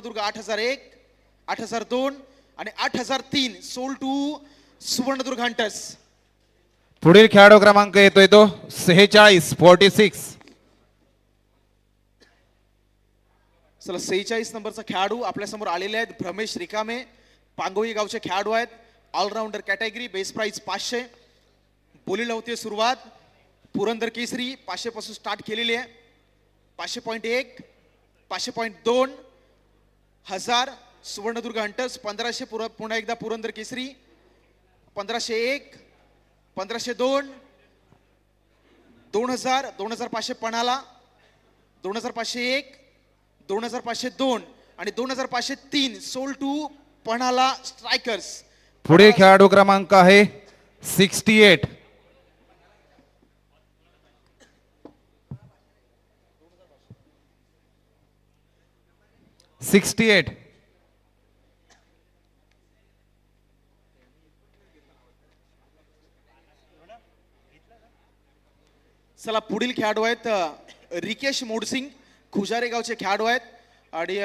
दुर्ग 8001, 8002 आणि 8003 soul to Suvarnadurg hunters. पुढील खेळाडू क्रमांक येतोय तो 46 चला 46 नंबरचा खेळाडू आपल्या समोर आलेले आहेत. भ्रमेश रिकामे पांगोळी गावचे खेळाडू आहेत. Allrounder category. Base price 500. बोलीला होते सुरुवात. पुरंदर केसरी 500 पासून स्टार्ट केलेली आहे. 500.1, 500.2, 1000 सुवर्णदुर्ग हंटर्स, 1500 पुन्हा एकदा पुरंदर केसरी, 1501, 1502, 2000, 2500 पणाला, 2501, 2502 आणि 2503 सोल टू पणाला स्ट्रायकर्स. पुढील खेळाडू क्रमांक आहे 68. चला पुढील खेळाडू आहेत रिकेश मोडसिंग खुजारे गावचे खेळाडू आहेत आणि